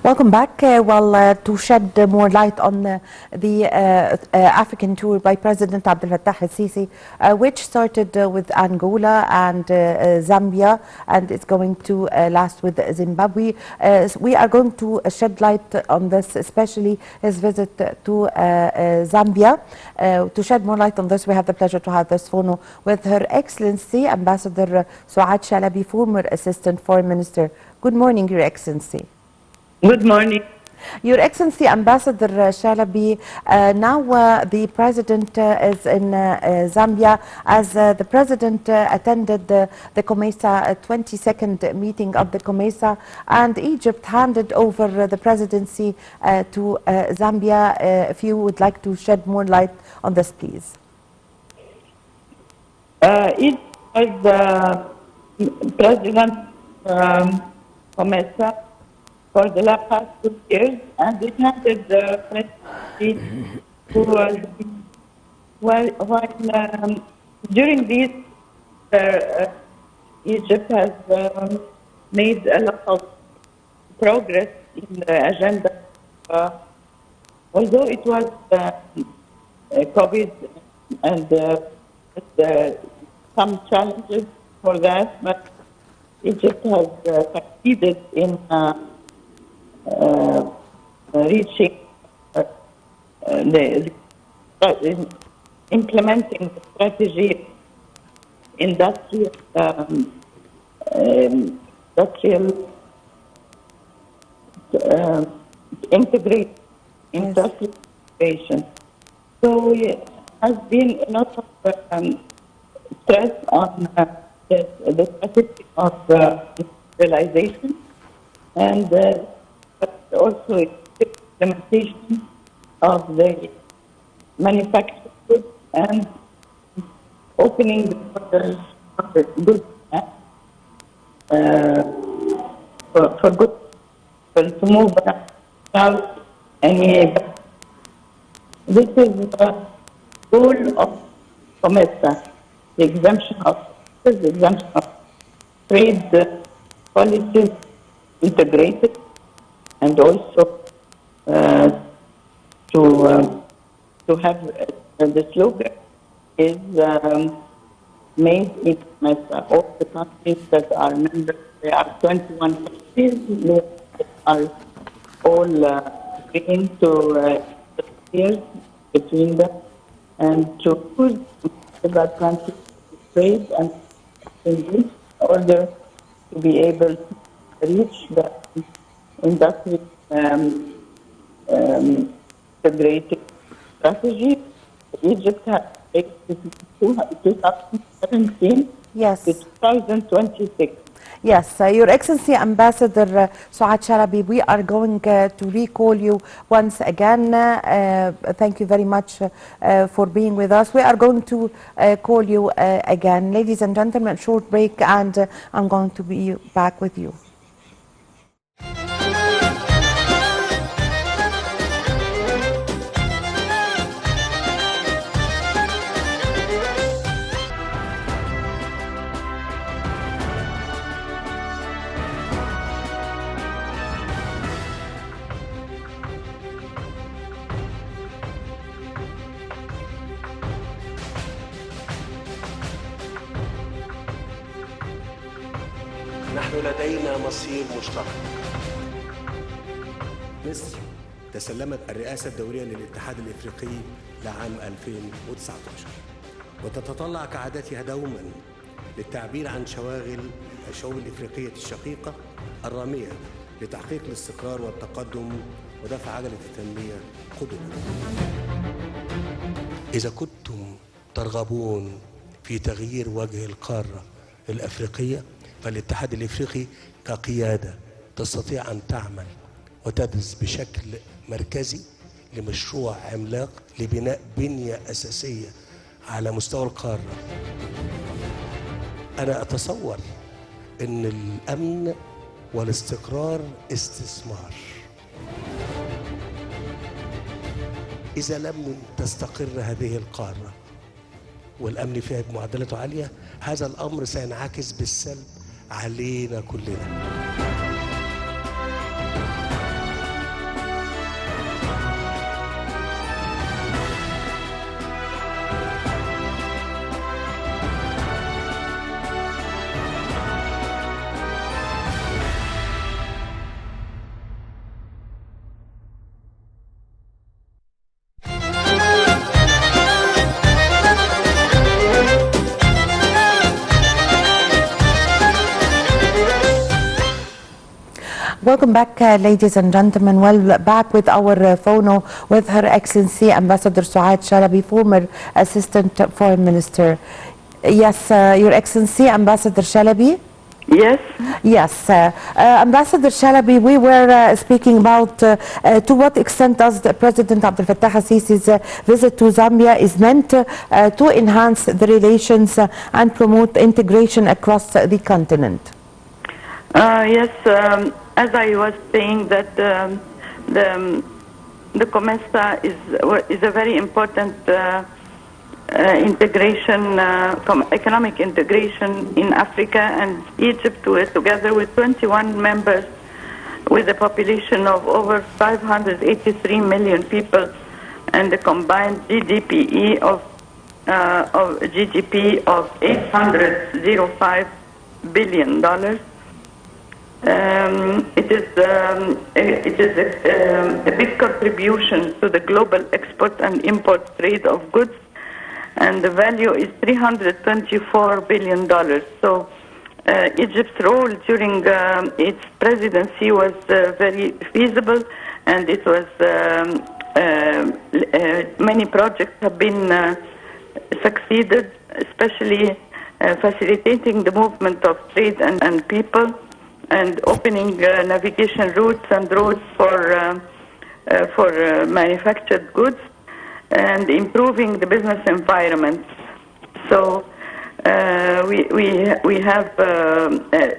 Welcome back. To shed more light on the African tour by President Abdel Fattah al-Sisi, which started with Angola and Zambia, and it's going to last with Zimbabwe. We are going to shed light on this, especially his visit to Zambia. To shed more light on this, we have the pleasure to have this phone with Her Excellency Ambassador Soad Shalaby, former Assistant Foreign Minister. Good morning, Your Excellency. Good morning. Your Excellency Ambassador Shalaby, now the President is in Zambia, as the President attended the COMESA 22nd meeting of the COMESA, and Egypt handed over the presidency to Zambia. If you would like to shed more light on this, please. It was the President COMESA for the past 2 years, and it handed the presidency to during this, Egypt has made a lot of progress in the agenda. Although it was COVID and some challenges for that, but Egypt has succeeded in reaching implementing the strategy, industrial integrate industrial integration. So it has been a lot of stress on the strategy of industrialization, and but also implementation of the manufacturing goods and opening the borders for goods for goods to move without any. This is the goal of COMESA, the exemption of trade policies integrated, and also to have the slogan is made in COMESA. All the countries that are members, there are 21 countries, they are all agreeing to years between them, and to push that country to trade and in order to be able to reach the industry integrated strategy. Egypt has taken 2017 Yes. to 2026. Yes, Your Excellency Ambassador Soad Shalaby, we are going to recall you once again. Thank you very much for being with us. We are going to call you again. Ladies and gentlemen, short break, and I'm going to be back with you. نحن لدينا مصير مشترك. مصر تسلمت الرئاسة الدورية للاتحاد الإفريقي لعام 2019، وتتطلع كعادتها دوما للتعبير عن شواغل الشعوب الإفريقية الشقيقة الرامية لتحقيق الاستقرار والتقدم ودفع عجلة التنمية قدما. إذا كنتم ترغبون في تغيير وجه القارة الأفريقية، فالاتحاد الإفريقي كقيادة تستطيع أن تعمل وتدرس بشكل مركزي لمشروع عملاق لبناء بنية أساسية على مستوى القارة. أنا أتصور أن الأمن والاستقرار استثمار. إذا لم تستقر هذه القارة والأمن فيها بمعدلاته عالية، هذا الأمر سينعكس بالسلب علينا كلنا. welcome back, ladies and gentlemen. Well, back with our phono with Her Excellency Ambassador Soad Shalaby, former Assistant Foreign Minister. Yes, Your Excellency Ambassador Shalaby. Yes. Yes, Ambassador Shalaby, we were speaking about to what extent does the President Abdel Fattah al-Sisi's visit to Zambia is meant to enhance the relations and promote integration across the continent. Yes, as I was saying that the COMESA is a very important integration, economic integration in Africa, and Egypt, together with 21 members with a population of over 583 million people and a combined GDP of $805 billion. It is a big contribution to the global export and import trade of goods, and the value is $324 billion. So Egypt's role during its presidency was very feasible, and it was many projects have been succeeded, especially facilitating the movement of trade and people, and opening navigation routes and roads for manufactured goods, and improving the business environment. So we have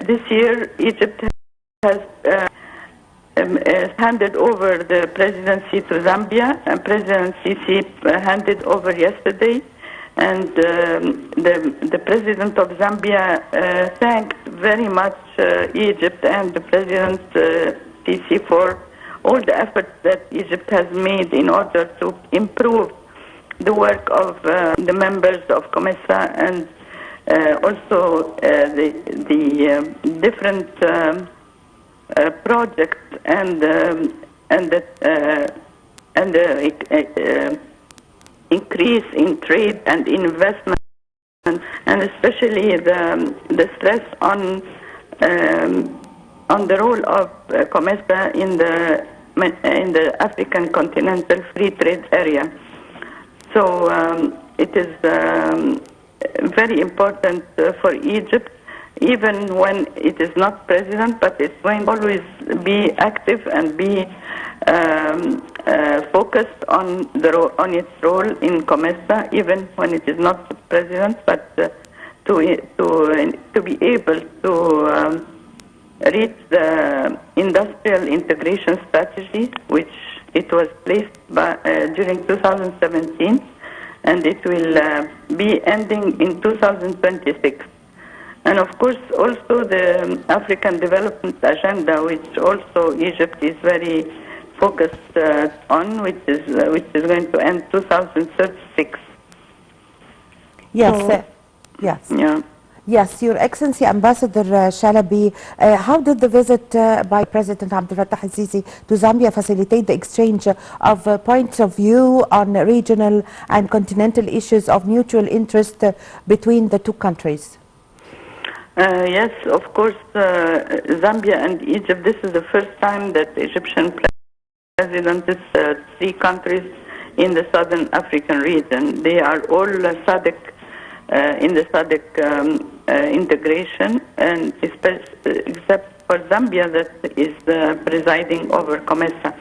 this year Egypt has handed over the presidency to Zambia, and President Sisi handed over yesterday. And the president of Zambia thanked very much Egypt and the President Sisi for all the efforts that Egypt has made in order to improve the work of the members of COMESA, and also the different projects and the increase in trade and investment, and especially the stress on the role of COMESA in the African continental free trade area. So it is very important for Egypt, even when it is not president, but it's going to always be active and be focused on its role in COMESA, even when it is not the president, but to be able to reach the industrial integration strategy, which it was placed during 2017, and it will be ending in 2026. And of course, also the African Development Agenda, which also Egypt is very focused on, which is going to end 2036. Yes, So, yes. yeah. Yes, Your Excellency Ambassador Shalaby, how did the visit by President Abdel Fattah al-Sisi to Zambia facilitate the exchange of points of view on regional and continental issues of mutual interest between the two countries? Yes, of course, Zambia and Egypt, this is the first time that the Egyptian president is three countries in the Southern African region. They are all SADC, in the SADC integration, and except for Zambia that is presiding over COMESA,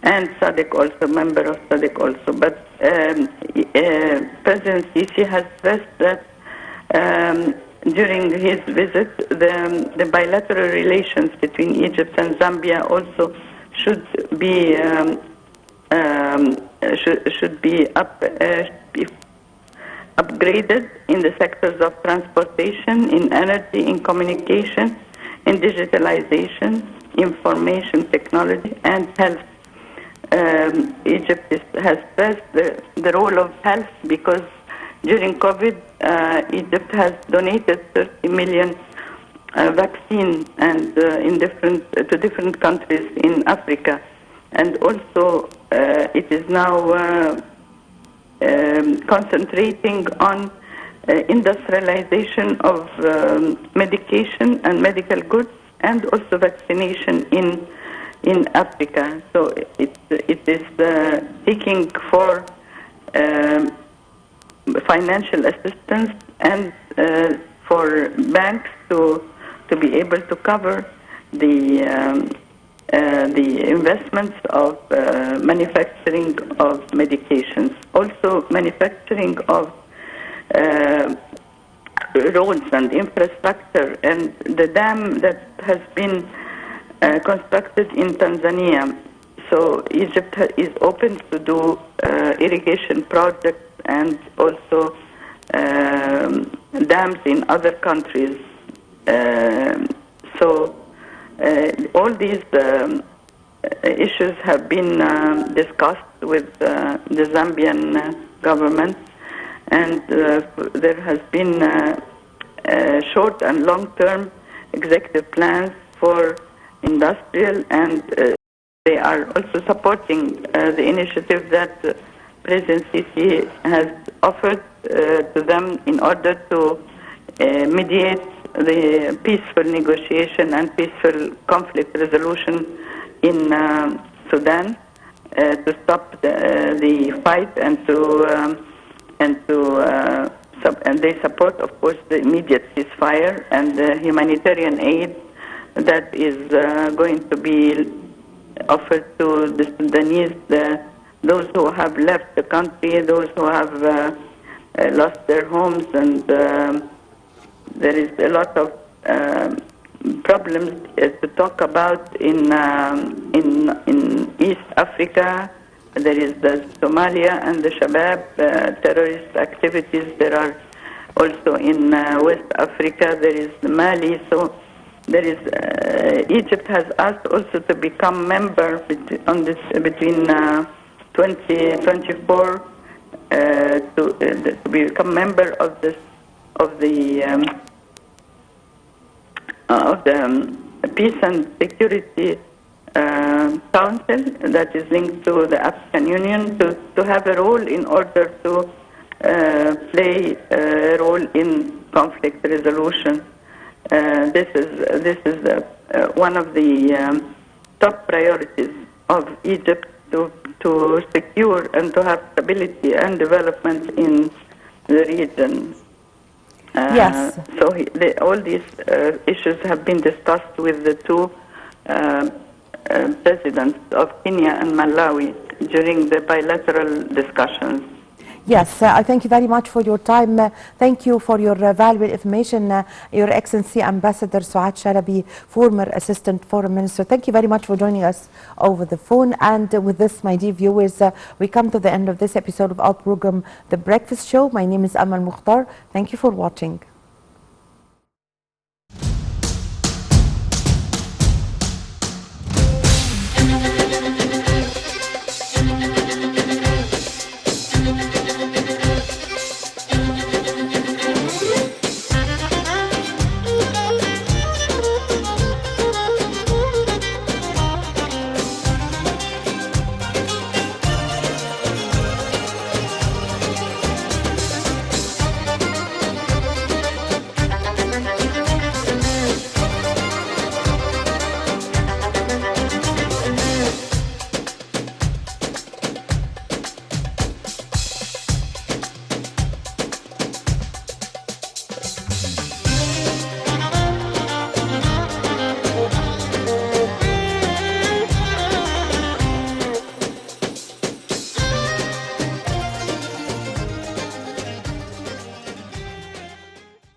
and SADC also, member of SADC also. But President Sisi has stressed that during his visit, the bilateral relations between Egypt and Zambia also should be upgraded in the sectors of transportation, in energy, in communication, in digitalization, information technology, and health. Egypt has stressed the role of health, because during COVID, Egypt has donated 30 million vaccine and to different countries in Africa, and also it is now concentrating on industrialization of medication and medical goods, and also vaccination in Africa. So it is seeking for financial assistance and for banks to be able to cover the investments of manufacturing of medications, also manufacturing of roads and infrastructure, and the dam that has been constructed in Tanzania. So Egypt is open to do irrigation projects and also dams in other countries. So all these issues have been discussed with the Zambian government, and there has been short and long-term executive plans for industrial, and they are also supporting the initiative that President Sisi has offered to them in order to mediate the peaceful negotiation and peaceful conflict resolution in Sudan, to stop the fight and they support, of course, the immediate ceasefire and the humanitarian aid that is going to be offered to the Sudanese, those who have left the country, those who have lost their homes, and there is a lot of problems to talk about in East Africa. There is the Somalia and the Shabab terrorist activities. There are also in West Africa. There is Mali. So there is Egypt has asked also to become member between 2024 to become member of the Peace and Security Council that is linked to the African Union, to have a role in order to play a role in conflict resolution. This is one of the top priorities of Egypt to secure and to have stability and development in the region. Yes. So all these issues have been discussed with the two presidents of Kenya and Malawi during the bilateral discussions. Yes, I thank you very much for your time. Thank you for your valuable information, Your Excellency Ambassador Soad Shalaby, former Assistant Foreign Minister. Thank you very much for joining us over the phone. And with this, my dear viewers, we come to the end of this episode of our program, The Breakfast Show. My name is Amal Mukhtar. Thank you for watching.